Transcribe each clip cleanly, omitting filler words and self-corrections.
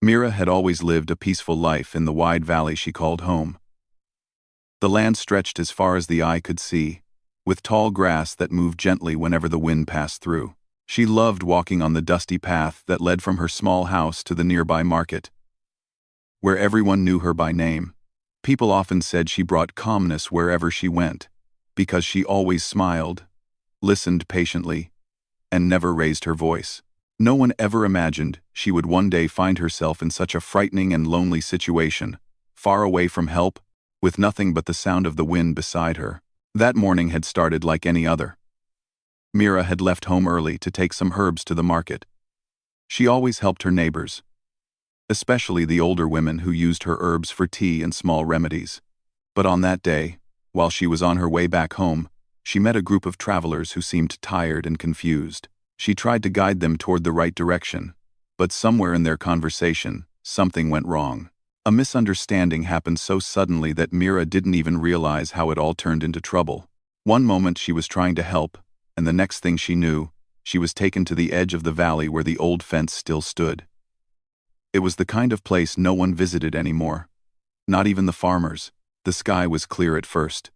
Mira had always lived a peaceful life in the wide valley she called home. The land stretched as far as the eye could see, with tall grass that moved gently whenever the wind passed through. She loved walking on the dusty path that led from her small house to the nearby market, where everyone knew her by name. People often said she brought calmness wherever she went, because she always smiled, listened patiently, and never raised her voice. No one ever imagined she would one day find herself in such a frightening and lonely situation, far away from help, with nothing but the sound of the wind beside her. That morning had started like any other. Mira had left home early to take some herbs to the market. She always helped her neighbors, especially the older women who used her herbs for tea and small remedies. But on that day, while she was on her way back home, she met a group of travelers who seemed tired and confused. She tried to guide them toward the right direction, but somewhere in their conversation, something went wrong. A misunderstanding happened so suddenly that Mira didn't even realize how it all turned into trouble. One moment she was trying to help, and the next thing she knew, she was taken to the edge of the valley where the old fence still stood. It was the kind of place no one visited anymore, not even the farmers. The sky was clear at first,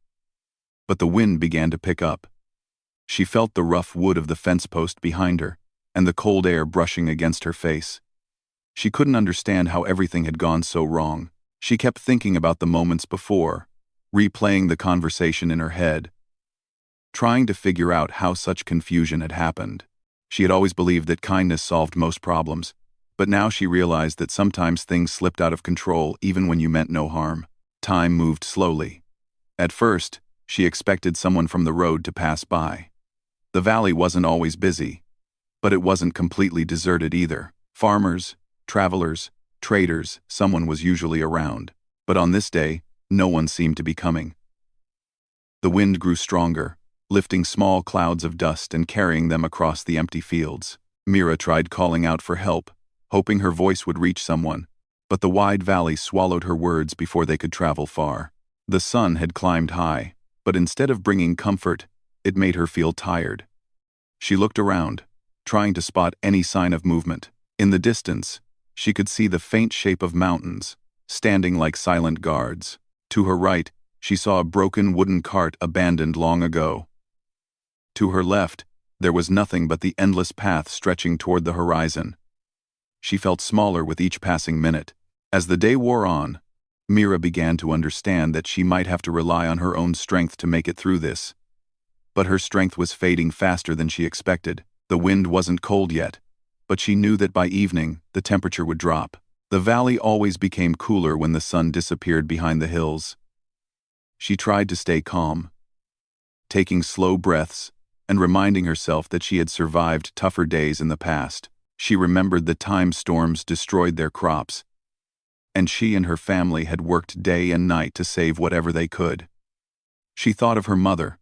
but the wind began to pick up. She felt the rough wood of the fence post behind her, and the cold air brushing against her face. She couldn't understand how everything had gone so wrong. She kept thinking about the moments before, replaying the conversation in her head, trying to figure out how such confusion had happened. She had always believed that kindness solved most problems, but now she realized that sometimes things slipped out of control even when you meant no harm. Time moved slowly. At first, she expected someone from the road to pass by. The valley wasn't always busy, but it wasn't completely deserted either. Farmers, travelers, traders, someone was usually around. But on this day, no one seemed to be coming. The wind grew stronger, lifting small clouds of dust and carrying them across the empty fields. Mira tried calling out for help, hoping her voice would reach someone, but the wide valley swallowed her words before they could travel far. The sun had climbed high, but instead of bringing comfort, it made her feel tired. She looked around, trying to spot any sign of movement. In the distance, she could see the faint shape of mountains, standing like silent guards. To her right, she saw a broken wooden cart abandoned long ago. To her left, there was nothing but the endless path stretching toward the horizon. She felt smaller with each passing minute. As the day wore on, Mira began to understand that she might have to rely on her own strength to make it through this. But her strength was fading faster than she expected. The wind wasn't cold yet, but she knew that by evening, the temperature would drop. The valley always became cooler when the sun disappeared behind the hills. She tried to stay calm, taking slow breaths and reminding herself that she had survived tougher days in the past. She remembered the time storms destroyed their crops, and she and her family had worked day and night to save whatever they could. She thought of her mother,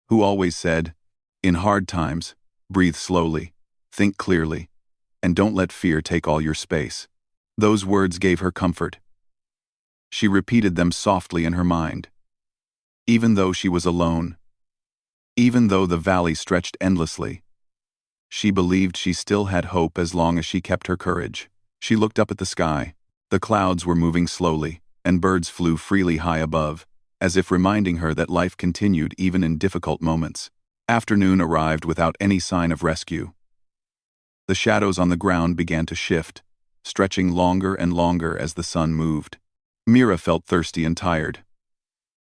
who always said, "In hard times, breathe slowly, think clearly, and don't let fear take all your space." Those words gave her comfort. She repeated them softly in her mind. Even though she was alone, even though the valley stretched endlessly, she believed she still had hope as long as she kept her courage. She looked up at the sky. The clouds were moving slowly, and birds flew freely high above, as if reminding her that life continued even in difficult moments. Afternoon arrived without any sign of rescue. The shadows on the ground began to shift, stretching longer and longer as the sun moved. Mira felt thirsty and tired.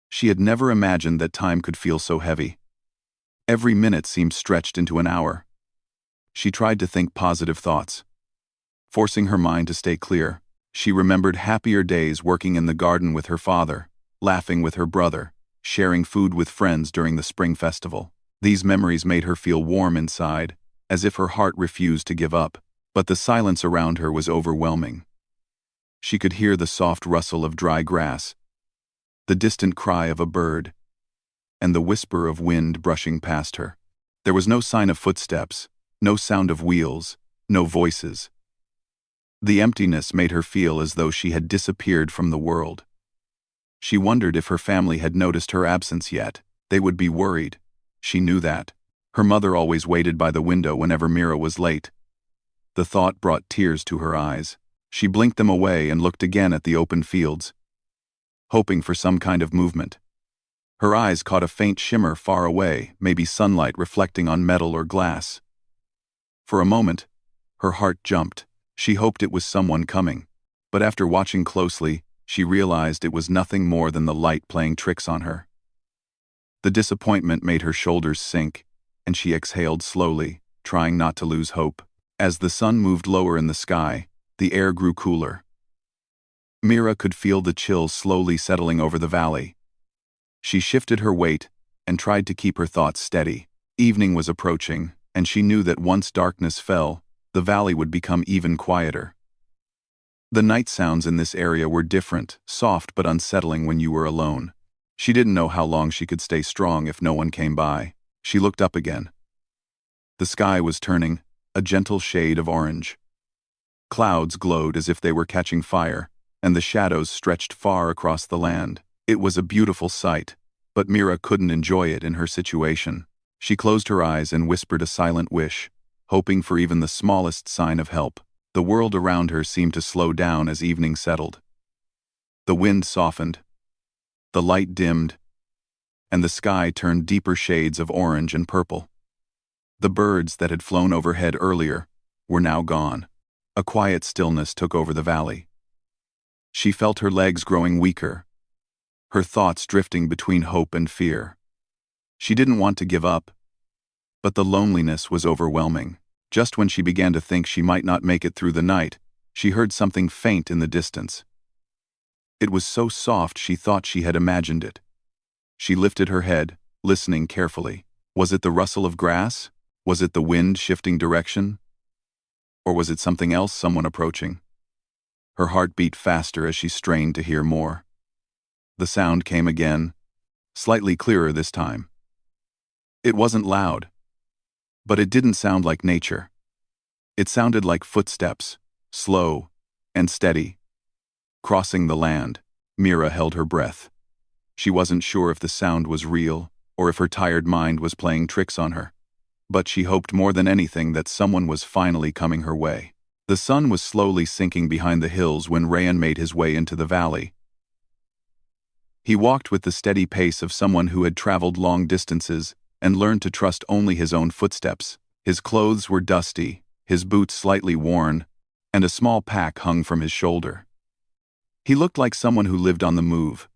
She had never imagined that time could feel so heavy. Every minute seemed stretched into an hour. She tried to think positive thoughts, forcing her mind to stay clear. She remembered happier days working in the garden with her father, laughing with her brother, sharing food with friends during the spring festival. These memories made her feel warm inside, as if her heart refused to give up. But the silence around her was overwhelming. She could hear the soft rustle of dry grass, the distant cry of a bird, and the whisper of wind brushing past her. There was no sign of footsteps, no sound of wheels, no voices. The emptiness made her feel as though she had disappeared from the world. She wondered if her family had noticed her absence yet. They would be worried. She knew that. Her mother always waited by the window whenever Mira was late. The thought brought tears to her eyes. She blinked them away and looked again at the open fields, hoping for some kind of movement. Her eyes caught a faint shimmer far away, maybe sunlight reflecting on metal or glass. For a moment, her heart jumped. She hoped it was someone coming, but after watching closely, she realized it was nothing more than the light playing tricks on her. The disappointment made her shoulders sink, and she exhaled slowly, trying not to lose hope. As the sun moved lower in the sky, the air grew cooler. Mira could feel the chill slowly settling over the valley. She shifted her weight and tried to keep her thoughts steady. Evening was approaching, and she knew that once darkness fell, the valley would become even quieter. The night sounds in this area were different, soft but unsettling when you were alone. She didn't know how long she could stay strong if no one came by. She looked up again. The sky was turning, a gentle shade of orange. Clouds glowed as if they were catching fire, and the shadows stretched far across the land. It was a beautiful sight, but Mira couldn't enjoy it in her situation. She closed her eyes and whispered a silent wish, hoping for even the smallest sign of help. The world around her seemed to slow down as evening settled. The wind softened, the light dimmed, and the sky turned deeper shades of orange and purple. The birds that had flown overhead earlier were now gone. A quiet stillness took over the valley. She felt her legs growing weaker, her thoughts drifting between hope and fear. She didn't want to give up, but the loneliness was overwhelming. Just when she began to think she might not make it through the night, she heard something faint in the distance. It was so soft she thought she had imagined it. She lifted her head, listening carefully. Was it the rustle of grass? Was it the wind shifting direction? Or was it something else, someone approaching? Her heart beat faster as she strained to hear more. The sound came again, slightly clearer this time. It wasn't loud, but it didn't sound like nature. It sounded like footsteps, slow and steady, crossing the land. Mira held her breath. She wasn't sure if the sound was real or if her tired mind was playing tricks on her, but she hoped more than anything that someone was finally coming her way. The sun was slowly sinking behind the hills when Rayan made his way into the valley. He walked with the steady pace of someone who had traveled long distances and learned to trust only his own footsteps. His clothes were dusty, his boots slightly worn, and a small pack hung from his shoulder. He looked like someone who lived on the move,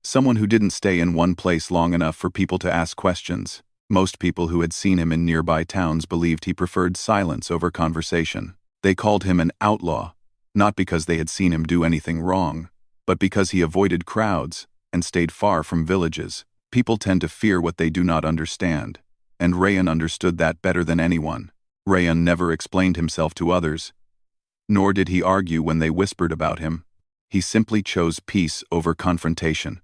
someone who didn't stay in one place long enough for people to ask questions. Most people who had seen him in nearby towns believed he preferred silence over conversation. They called him an outlaw, not because they had seen him do anything wrong, but because he avoided crowds and stayed far from villages. People tend to fear what they do not understand, and Rayan understood that better than anyone. Rayan never explained himself to others, nor did he argue when they whispered about him. He simply chose peace over confrontation.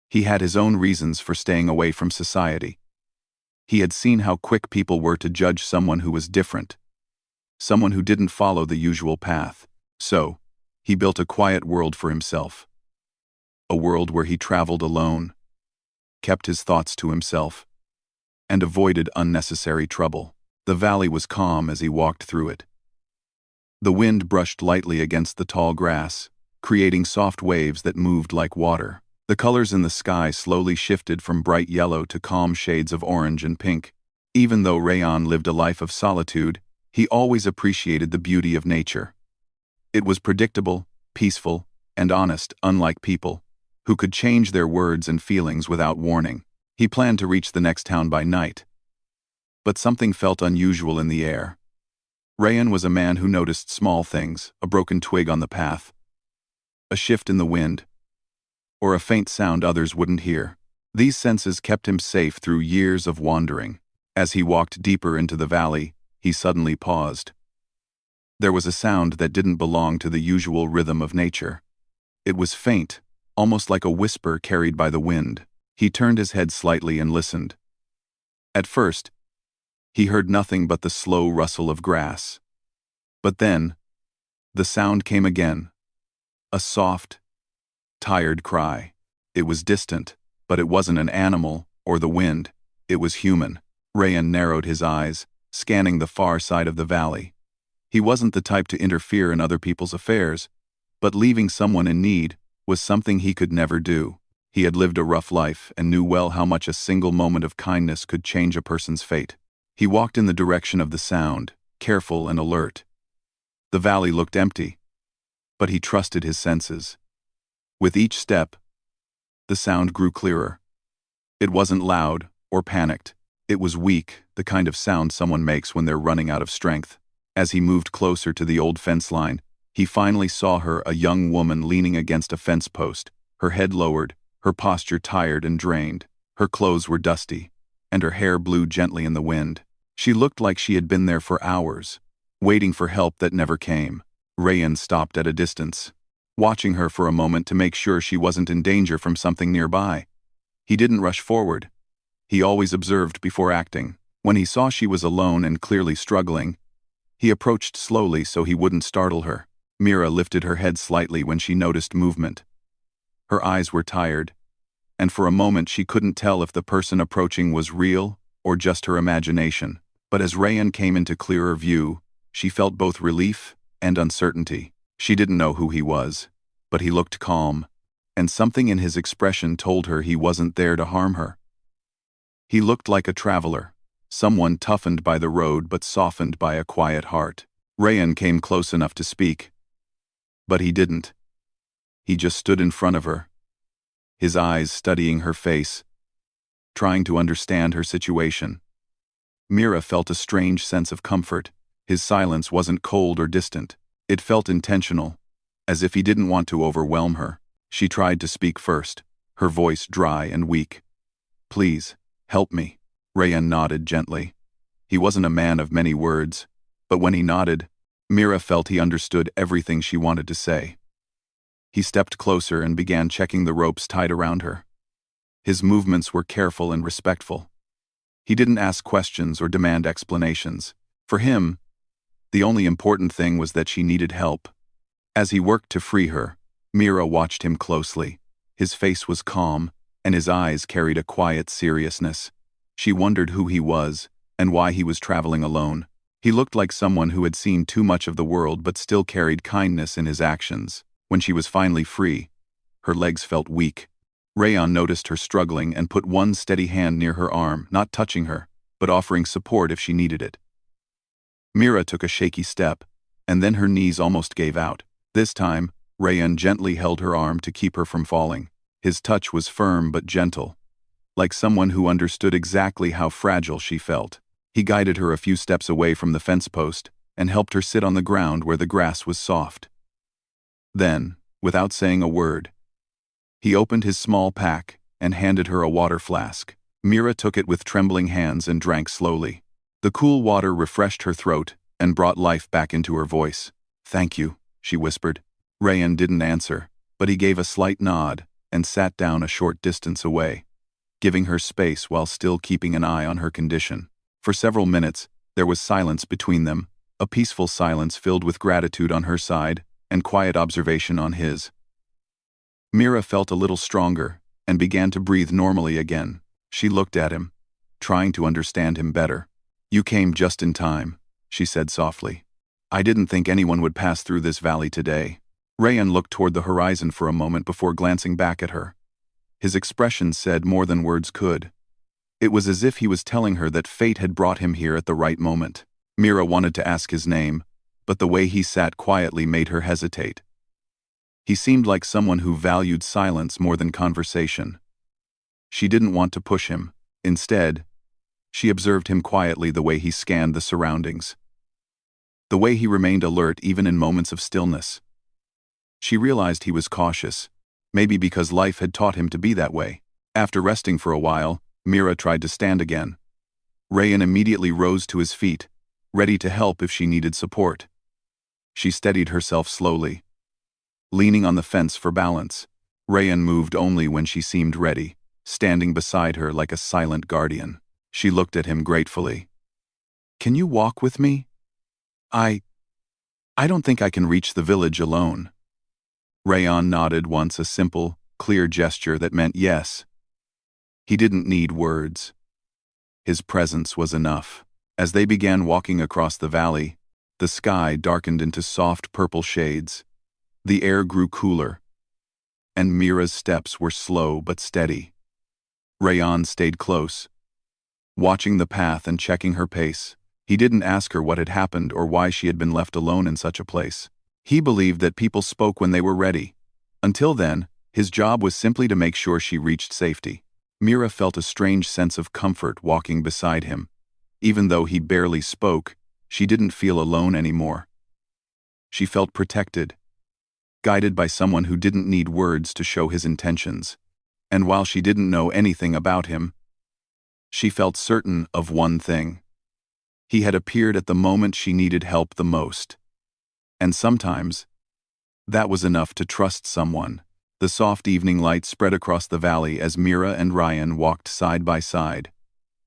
He had his own reasons for staying away from society. He had seen how quick people were to judge someone who was different, someone who didn't follow the usual path. So, he built a quiet world for himself. A world where he traveled alone, kept his thoughts to himself, and avoided unnecessary trouble. The valley was calm as he walked through it. The wind brushed lightly against the tall grass, creating soft waves that moved like water. The colors in the sky slowly shifted from bright yellow to calm shades of orange and pink. Even though Rayan lived a life of solitude, he always appreciated the beauty of nature. It was predictable, peaceful, and honest, unlike people, who could change their words and feelings without warning. He planned to reach the next town by night, but something felt unusual in the air. Rayan was a man who noticed small things, a broken twig on the path, a shift in the wind, or a faint sound others wouldn't hear. These senses kept him safe through years of wandering. As he walked deeper into the valley, he suddenly paused. There was a sound that didn't belong to the usual rhythm of nature. It was faint, almost like a whisper carried by the wind. He turned his head slightly and listened. At first, he heard nothing but the slow rustle of grass. But then, the sound came again. A soft, tired cry. It was distant, but it wasn't an animal or the wind. It was human. Rayan narrowed his eyes, scanning the far side of the valley. He wasn't the type to interfere in other people's affairs, but leaving someone in need was something he could never do. He had lived a rough life and knew well how much a single moment of kindness could change a person's fate. He walked in the direction of the sound, careful and alert. The valley looked empty, but he trusted his senses. With each step, the sound grew clearer. It wasn't loud or panicked. It was weak, the kind of sound someone makes when they're running out of strength. As he moved closer to the old fence line, he finally saw her, a young woman leaning against a fence post, her head lowered, her posture tired and drained. Her clothes were dusty, and her hair blew gently in the wind. She looked like she had been there for hours, waiting for help that never came. Rayan stopped at a distance, watching her for a moment to make sure she wasn't in danger from something nearby. He didn't rush forward. He always observed before acting. When he saw she was alone and clearly struggling, he approached slowly so he wouldn't startle her. Mira lifted her head slightly when she noticed movement. Her eyes were tired, and for a moment she couldn't tell if the person approaching was real or just her imagination. But as Rayan came into clearer view, she felt both relief and uncertainty. She didn't know who he was, but he looked calm, and something in his expression told her he wasn't there to harm her. He looked like a traveler, someone toughened by the road but softened by a quiet heart. Rayan came close enough to speak, but he didn't. He just stood in front of her, his eyes studying her face, trying to understand her situation. Mira felt a strange sense of comfort. His silence wasn't cold or distant. It felt intentional, as if he didn't want to overwhelm her. She tried to speak first, her voice dry and weak. "Please, help me." Rayan nodded gently. He wasn't a man of many words, but when he nodded, Mira felt he understood everything she wanted to say. He stepped closer and began checking the ropes tied around her. His movements were careful and respectful. He didn't ask questions or demand explanations. For him, the only important thing was that she needed help. As he worked to free her, Mira watched him closely. His face was calm, and his eyes carried a quiet seriousness. She wondered who he was and why he was traveling alone. He looked like someone who had seen too much of the world but still carried kindness in his actions. When she was finally free, her legs felt weak. Rayan noticed her struggling and put one steady hand near her arm, not touching her, but offering support if she needed it. Mira took a shaky step, and then her knees almost gave out. This time, Rayan gently held her arm to keep her from falling. His touch was firm but gentle, like someone who understood exactly how fragile she felt. He guided her a few steps away from the fence post and helped her sit on the ground where the grass was soft. Then, without saying a word, he opened his small pack and handed her a water flask. Mira took it with trembling hands and drank slowly. The cool water refreshed her throat and brought life back into her voice. "Thank you," she whispered. Rayan didn't answer, but he gave a slight nod and sat down a short distance away, giving her space while still keeping an eye on her condition. For several minutes, there was silence between them, a peaceful silence filled with gratitude on her side and quiet observation on his. Mira felt a little stronger and began to breathe normally again. She looked at him, trying to understand him better. "You came just in time," she said softly. "I didn't think anyone would pass through this valley today." Rayan looked toward the horizon for a moment before glancing back at her. His expression said more than words could. It was as if he was telling her that fate had brought him here at the right moment. Mira wanted to ask his name, but the way he sat quietly made her hesitate. He seemed like someone who valued silence more than conversation. She didn't want to push him. Instead, she observed him quietly, the way he scanned the surroundings, the way he remained alert even in moments of stillness. She realized he was cautious, maybe because life had taught him to be that way. After resting for a while, Mira tried to stand again. Rayan immediately rose to his feet, ready to help if she needed support. She steadied herself slowly, leaning on the fence for balance. Rayan moved only when she seemed ready, standing beside her like a silent guardian. She looked at him gratefully. "Can you walk with me? I don't think I can reach the village alone." Rayan nodded once, a simple, clear gesture that meant yes. He didn't need words. His presence was enough. As they began walking across the valley, The sky darkened into soft purple shades. The air grew cooler, and Mira's steps were slow but steady. Rayan stayed close, watching the path and checking her pace. He didn't ask her what had happened or why she had been left alone in such a place. He believed that people spoke when they were ready. Until then, his job was simply to make sure she reached safety. Mira felt a strange sense of comfort walking beside him. Even though he barely spoke, she didn't feel alone anymore. She felt protected, guided by someone who didn't need words to show his intentions. And while she didn't know anything about him, she felt certain of one thing. He had appeared at the moment she needed help the most. And sometimes, that was enough to trust someone. The soft evening light spread across the valley as Mira and Ryan walked side by side,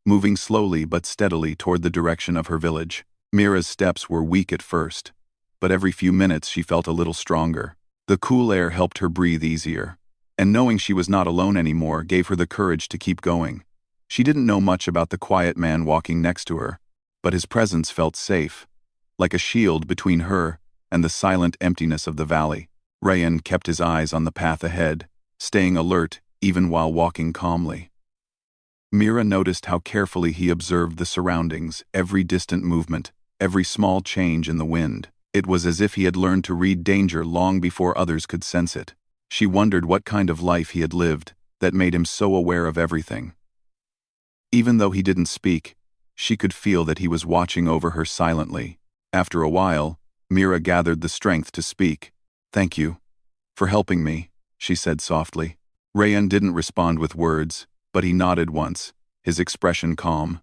moving slowly but steadily toward the direction of her village. Mira's steps were weak at first, but every few minutes she felt a little stronger. The cool air helped her breathe easier, and knowing she was not alone anymore gave her the courage to keep going. She didn't know much about the quiet man walking next to her, but his presence felt safe, like a shield between her and the silent emptiness of the valley. Ryan kept his eyes on the path ahead, staying alert even while walking calmly. Mira noticed how carefully he observed the surroundings, every distant movement, every small change in the wind. It was as if he had learned to read danger long before others could sense it. She wondered what kind of life he had lived that made him so aware of everything. Even though he didn't speak, she could feel that he was watching over her silently. After a while, Mira gathered the strength to speak. "Thank you for helping me," she said softly. Rayan didn't respond with words, but he nodded once, his expression calm.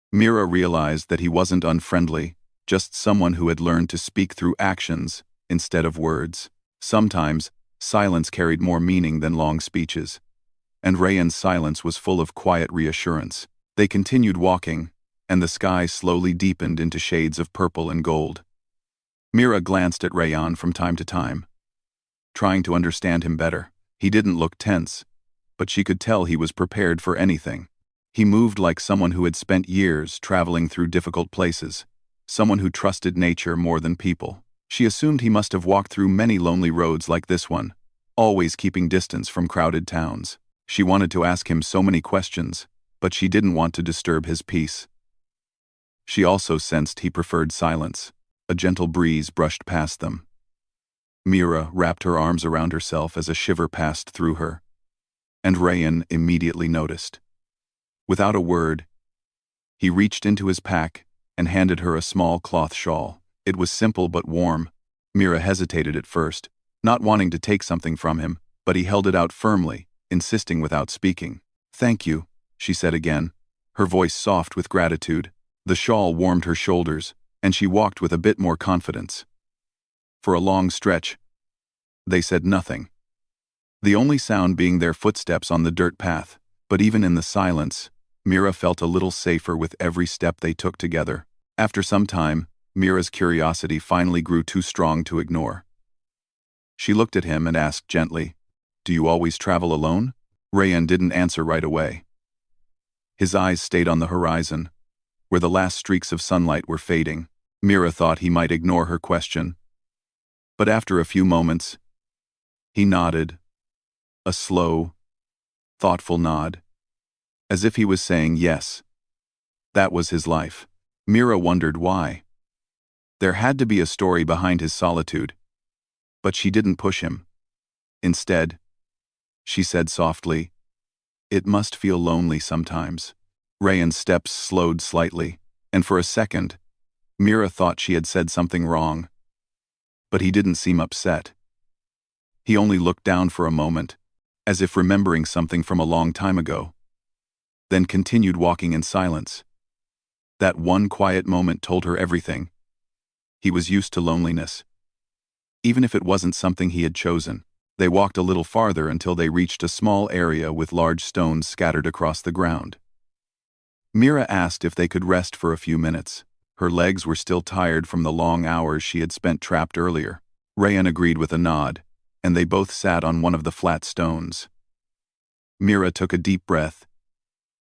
Mira realized that he wasn't unfriendly, just someone who had learned to speak through actions instead of words. Sometimes, silence carried more meaning than long speeches, and Rayan's silence was full of quiet reassurance. They continued walking, and the sky slowly deepened into shades of purple and gold. Mira glanced at Rayan from time to time, trying to understand him better. He didn't look tense, but she could tell he was prepared for anything. He moved like someone who had spent years traveling through difficult places, someone who trusted nature more than people. She assumed he must have walked through many lonely roads like this one, always keeping distance from crowded towns. She wanted to ask him so many questions, but she didn't want to disturb his peace. She also sensed he preferred silence. A gentle breeze brushed past them. Mira wrapped her arms around herself as a shiver passed through her, and Rayan immediately noticed. Without a word, he reached into his pack and handed her a small cloth shawl. It was simple but warm. Mira hesitated at first, not wanting to take something from him, but he held it out firmly, insisting without speaking. "Thank you," she said again, her voice soft with gratitude. The shawl warmed her shoulders, and she walked with a bit more confidence. For a long stretch, they said nothing, the only sound being their footsteps on the dirt path. But even in the silence, Mira felt a little safer with every step they took together. After some time, Mira's curiosity finally grew too strong to ignore. She looked at him and asked gently, "Do you always travel alone?" Rayan didn't answer right away. His eyes stayed on the horizon, where the last streaks of sunlight were fading. Mira thought he might ignore her question, but after a few moments, he nodded, a slow, thoughtful nod, as if he was saying yes. That was his life. Mira wondered why. There had to be a story behind his solitude, but she didn't push him. Instead, she said softly, "It must feel lonely sometimes." Rayan's steps slowed slightly, and for a second, Mira thought she had said something wrong. But he didn't seem upset. He only looked down for a moment, as if remembering something from a long time ago, then continued walking in silence. That one quiet moment told her everything. He was used to loneliness, even if it wasn't something he had chosen. They walked a little farther until they reached a small area with large stones scattered across the ground. Mira asked if they could rest for a few minutes. Her legs were still tired from the long hours she had spent trapped earlier. Rayan agreed with a nod, and they both sat on one of the flat stones. Mira took a deep breath,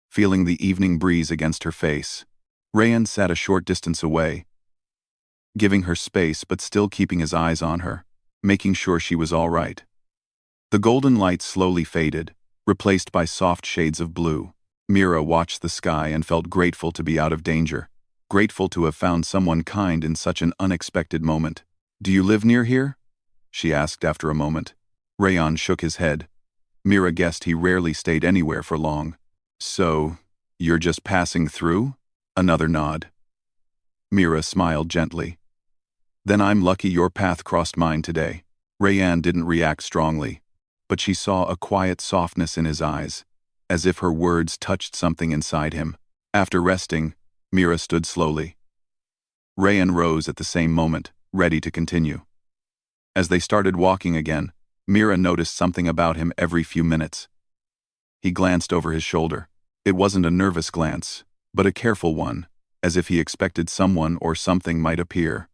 feeling the evening breeze against her face. Rayan sat a short distance away, giving her space but still keeping his eyes on her, making sure she was all right. The golden light slowly faded, replaced by soft shades of blue. Mira watched the sky and felt grateful to be out of danger, grateful to have found someone kind in such an unexpected moment. "Do you live near here?" she asked after a moment. Rayan shook his head. Mira guessed he rarely stayed anywhere for long. "So, you're just passing through?" Another nod. Mira smiled gently. "Then I'm lucky your path crossed mine today." Rayan didn't react strongly, but she saw a quiet softness in his eyes, as if her words touched something inside him. After resting, Mira stood slowly. Rayan rose at the same moment, ready to continue. As they started walking again, Mira noticed something about him every few minutes. He glanced over his shoulder. It wasn't a nervous glance, but a careful one, as if he expected someone or something might appear.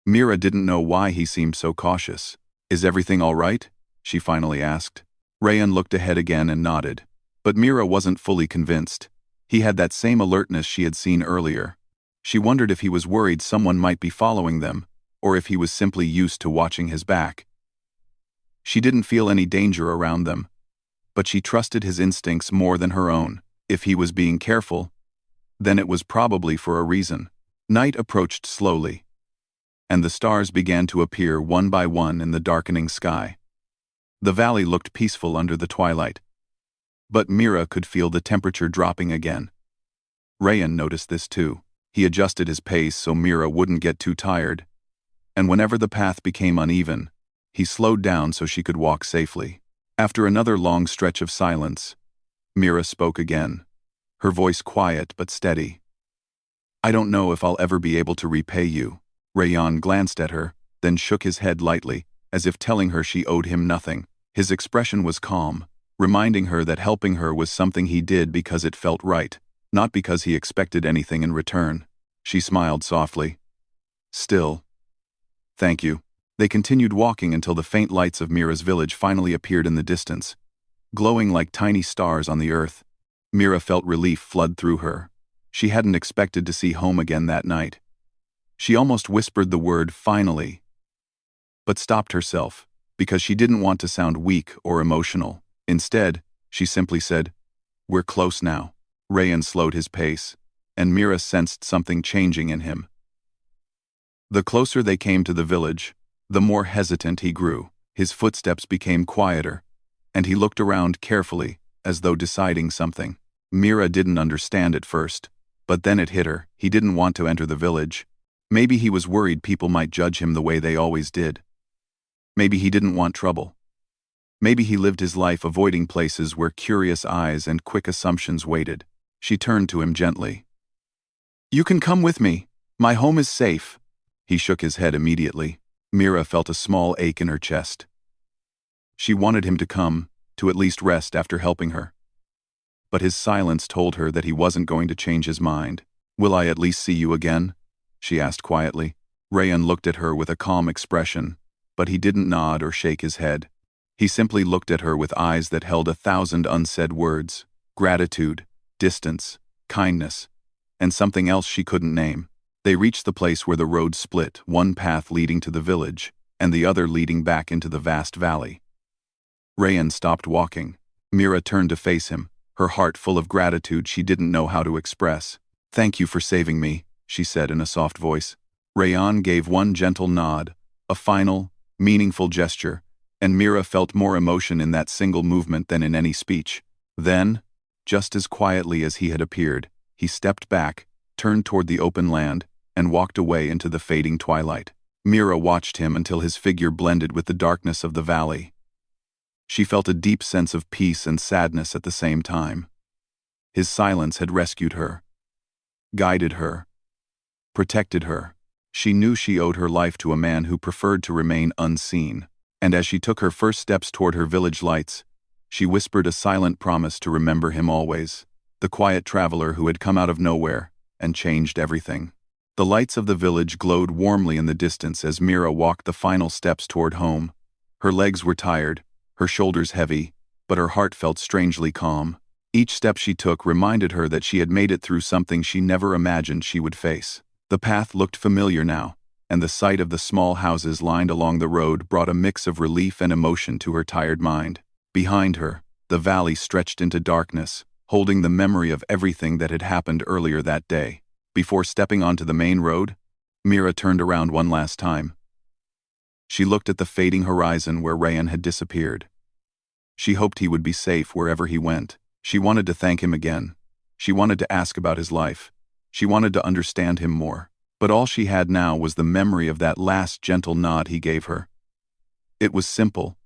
Mira didn't know why he seemed so cautious. "Is everything all right?" she finally asked. Rayan looked ahead again and nodded, but Mira wasn't fully convinced. He had that same alertness she had seen earlier. She wondered if he was worried someone might be following them, or if he was simply used to watching his back. She didn't feel any danger around them, but she trusted his instincts more than her own. If he was being careful, then it was probably for a reason. Night approached slowly, and the stars began to appear one by one in the darkening sky. The valley looked peaceful under the twilight, but Mira could feel the temperature dropping again. Rayan noticed this too. He adjusted his pace so Mira wouldn't get too tired, and whenever the path became uneven, he slowed down so she could walk safely. After another long stretch of silence, Mira spoke again, her voice quiet but steady. "I don't know if I'll ever be able to repay you." Rayan glanced at her, then shook his head lightly, as if telling her she owed him nothing. His expression was calm, reminding her that helping her was something he did because it felt right, not because he expected anything in return. She smiled softly. "Still, thank you." They continued walking until the faint lights of Mira's village finally appeared in the distance, glowing like tiny stars on the earth. Mira felt relief flood through her. She hadn't expected to see home again that night. She almost whispered the word "finally," but stopped herself, because she didn't want to sound weak or emotional. Instead, she simply said, "We're close now." Rayan slowed his pace, and Mira sensed something changing in him. The closer they came to the village, the more hesitant he grew. His footsteps became quieter, and he looked around carefully, as though deciding something. Mira didn't understand at first, but then it hit her. He didn't want to enter the village. Maybe he was worried people might judge him the way they always did. Maybe he didn't want trouble. Maybe he lived his life avoiding places where curious eyes and quick assumptions waited. She turned to him gently. "You can come with me. My home is safe." He shook his head immediately. Mira felt a small ache in her chest. She wanted him to come, to at least rest after helping her. But his silence told her that he wasn't going to change his mind. "Will I at least see you again?" she asked quietly. Rayan looked at her with a calm expression, but he didn't nod or shake his head. He simply looked at her with eyes that held 1,000 unsaid words: gratitude, distance, kindness, and something else she couldn't name. They reached the place where the road split, one path leading to the village, and the other leading back into the vast valley. Rayan stopped walking. Mira turned to face him, her heart full of gratitude she didn't know how to express. "Thank you for saving me," she said in a soft voice. Rayan gave one gentle nod, a final, meaningful gesture, and Mira felt more emotion in that single movement than in any speech. Then, just as quietly as he had appeared, he stepped back, turned toward the open land, and walked away into the fading twilight. Mira watched him until his figure blended with the darkness of the valley. She felt a deep sense of peace and sadness at the same time. His silence had rescued her, guided her, protected her. She knew she owed her life to a man who preferred to remain unseen. And as she took her first steps toward her village lights, she whispered a silent promise to remember him always, the quiet traveler who had come out of nowhere and changed everything. The lights of the village glowed warmly in the distance as Mira walked the final steps toward home. Her legs were tired, her shoulders heavy, but her heart felt strangely calm. Each step she took reminded her that she had made it through something she never imagined she would face. The path looked familiar now, and the sight of the small houses lined along the road brought a mix of relief and emotion to her tired mind. Behind her, the valley stretched into darkness, holding the memory of everything that had happened earlier that day. Before stepping onto the main road, Mira turned around one last time. She looked at the fading horizon where Rayan had disappeared. She hoped he would be safe wherever he went. She wanted to thank him again. She wanted to ask about his life. She wanted to understand him more. But all she had now was the memory of that last gentle nod he gave her. It was simple,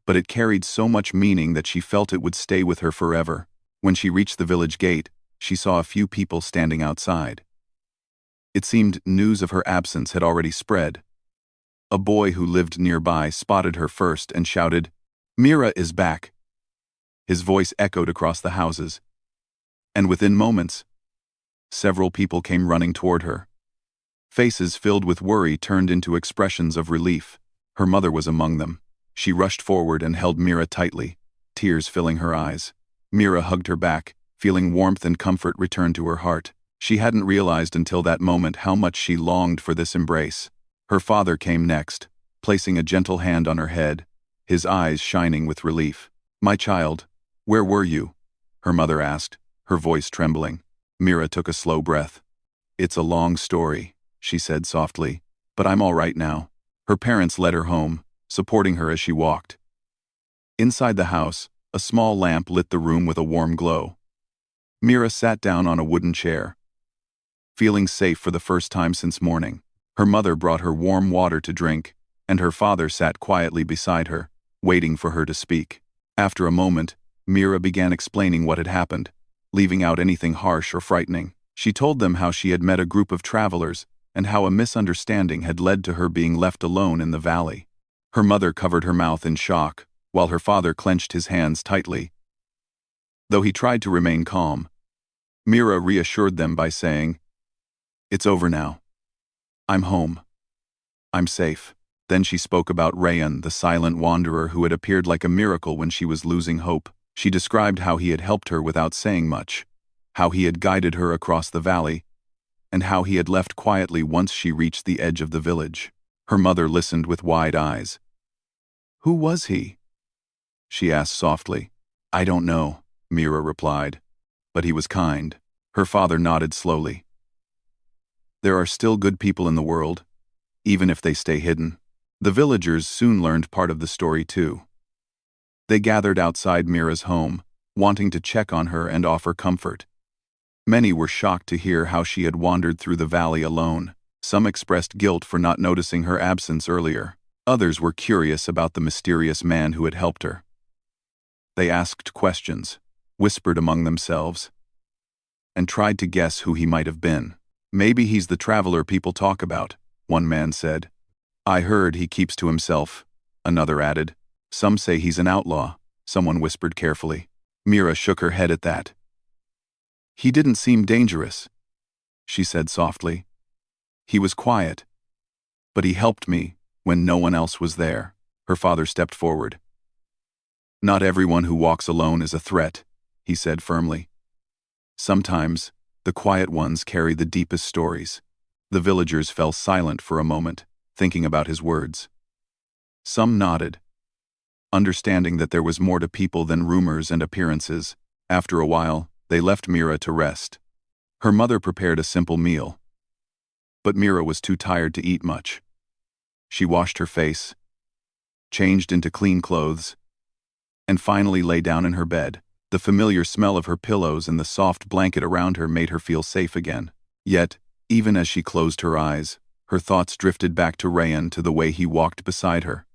but it carried so much meaning that she felt it would stay with her forever. When she reached the village gate, she saw a few people standing outside. It seemed news of her absence had already spread. A boy who lived nearby spotted her first and shouted, "Mira is back!" His voice echoed across the houses. And within moments, several people came running toward her. Faces filled with worry turned into expressions of relief. Her mother was among them. She rushed forward and held Mira tightly, tears filling her eyes. Mira hugged her back, feeling warmth and comfort return to her heart. She hadn't realized until that moment how much she longed for this embrace. Her father came next, placing a gentle hand on her head, his eyes shining with relief. "My child, where were you?" her mother asked, her voice trembling. Mira took a slow breath. "It's a long story," she said softly, "but I'm all right now." Her parents led her home, supporting her as she walked. Inside the house, a small lamp lit the room with a warm glow. Mira sat down on a wooden chair, feeling safe for the first time since morning. Her mother brought her warm water to drink, and her father sat quietly beside her, waiting for her to speak. After a moment, Mira began explaining what had happened, leaving out anything harsh or frightening. She told them how she had met a group of travelers and how a misunderstanding had led to her being left alone in the valley. Her mother covered her mouth in shock, while her father clenched his hands tightly. Though he tried to remain calm, Mira reassured them by saying, "It's over now. I'm home. I'm safe." Then she spoke about Rayan, the silent wanderer who had appeared like a miracle when she was losing hope. She described how he had helped her without saying much, how he had guided her across the valley, and how he had left quietly once she reached the edge of the village. Her mother listened with wide eyes. "Who was he?" she asked softly. "I don't know," Mira replied, "but he was kind." Her father nodded slowly. "There are still good people in the world, even if they stay hidden." The villagers soon learned part of the story too. They gathered outside Mira's home, wanting to check on her and offer comfort. Many were shocked to hear how she had wandered through the valley alone. Some expressed guilt for not noticing her absence earlier. Others were curious about the mysterious man who had helped her. They asked questions, whispered among themselves, and tried to guess who he might have been. "Maybe he's the traveler people talk about," one man said. "I heard he keeps to himself," another added. "Some say he's an outlaw," someone whispered carefully. Mira shook her head at that. "He didn't seem dangerous," she said softly. "He was quiet, but he helped me when no one else was there." Her father stepped forward. "Not everyone who walks alone is a threat," he said firmly. "Sometimes, the quiet ones carry the deepest stories." The villagers fell silent for a moment, thinking about his words. Some nodded, understanding that there was more to people than rumors and appearances. After a while, they left Mira to rest. Her mother prepared a simple meal, but Mira was too tired to eat much. She washed her face, changed into clean clothes, and finally lay down in her bed. The familiar smell of her pillows and the soft blanket around her made her feel safe again. Yet, even as she closed her eyes, her thoughts drifted back to Rayan, to the way he walked beside her,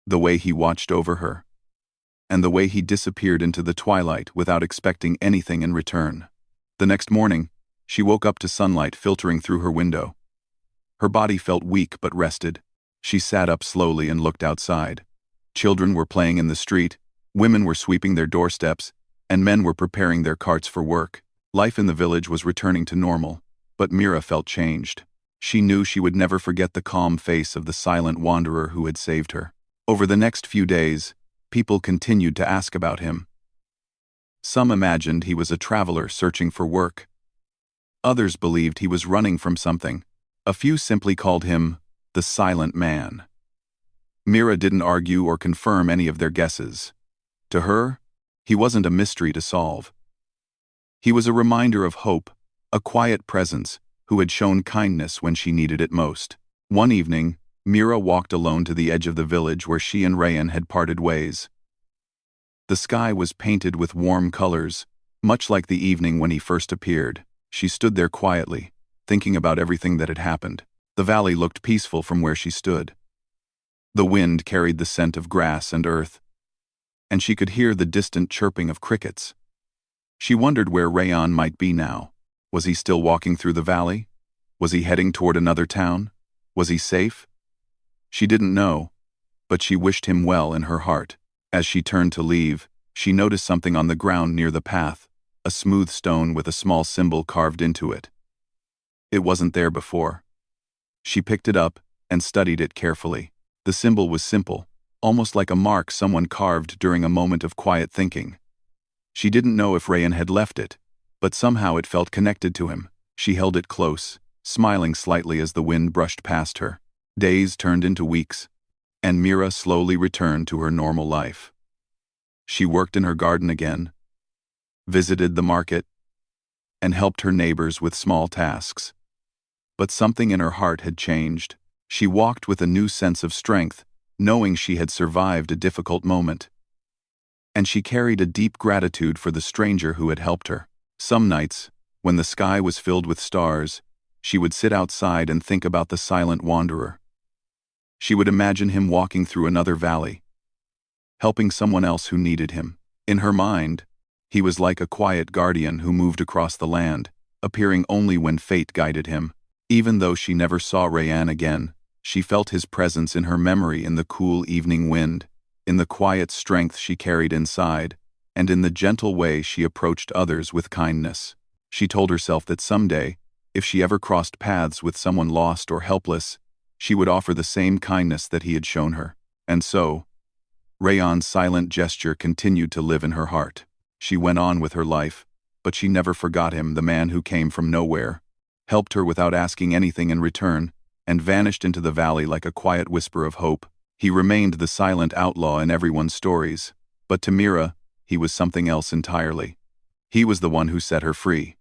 the way he watched over her, and the way he disappeared into the twilight without expecting anything in return. The next morning, she woke up to sunlight filtering through her window. Her body felt weak but rested. She sat up slowly and looked outside. Children were playing in the street, women were sweeping their doorsteps, and men were preparing their carts for work. Life in the village was returning to normal, but Mira felt changed. She knew she would never forget the calm face of the silent wanderer who had saved her. Over the next few days, people continued to ask about him. Some imagined he was a traveler searching for work. Others believed he was running from something. A few simply called him the Silent Man. Mira didn't argue or confirm any of their guesses. To her, he wasn't a mystery to solve. He was a reminder of hope, a quiet presence who had shown kindness when she needed it most. One evening, Mira walked alone to the edge of the village where she and Rayan had parted ways. The sky was painted with warm colors, much like the evening when he first appeared. She stood there quietly, thinking about everything that had happened. The valley looked peaceful from where she stood. The wind carried the scent of grass and earth, and she could hear the distant chirping of crickets. She wondered where Rayan might be now. Was he still walking through the valley? Was he heading toward another town? Was he safe? She didn't know, but she wished him well in her heart. As she turned to leave, she noticed something on the ground near the path, a smooth stone with a small symbol carved into it. It wasn't there before. She picked it up and studied it carefully. The symbol was simple, almost like a mark someone carved during a moment of quiet thinking. She didn't know if Rayan had left it, but somehow it felt connected to him. She held it close, smiling slightly as the wind brushed past her. Days turned into weeks, and Mira slowly returned to her normal life. She worked in her garden again, visited the market, and helped her neighbors with small tasks. But something in her heart had changed. She walked with a new sense of strength, knowing she had survived a difficult moment. And she carried a deep gratitude for the stranger who had helped her. Some nights, when the sky was filled with stars, she would sit outside and think about the silent wanderer. She would imagine him walking through another valley, helping someone else who needed him. In her mind, he was like a quiet guardian who moved across the land, appearing only when fate guided him. Even though she never saw Rayan again, she felt his presence in her memory in the cool evening wind, in the quiet strength she carried inside, and in the gentle way she approached others with kindness. She told herself that someday, if she ever crossed paths with someone lost or helpless, she would offer the same kindness that he had shown her. And so, Rayan's silent gesture continued to live in her heart. She went on with her life, but she never forgot him, the man who came from nowhere, helped her without asking anything in return, and vanished into the valley like a quiet whisper of hope. He remained the silent outlaw in everyone's stories, but to Mira, he was something else entirely. He was the one who set her free.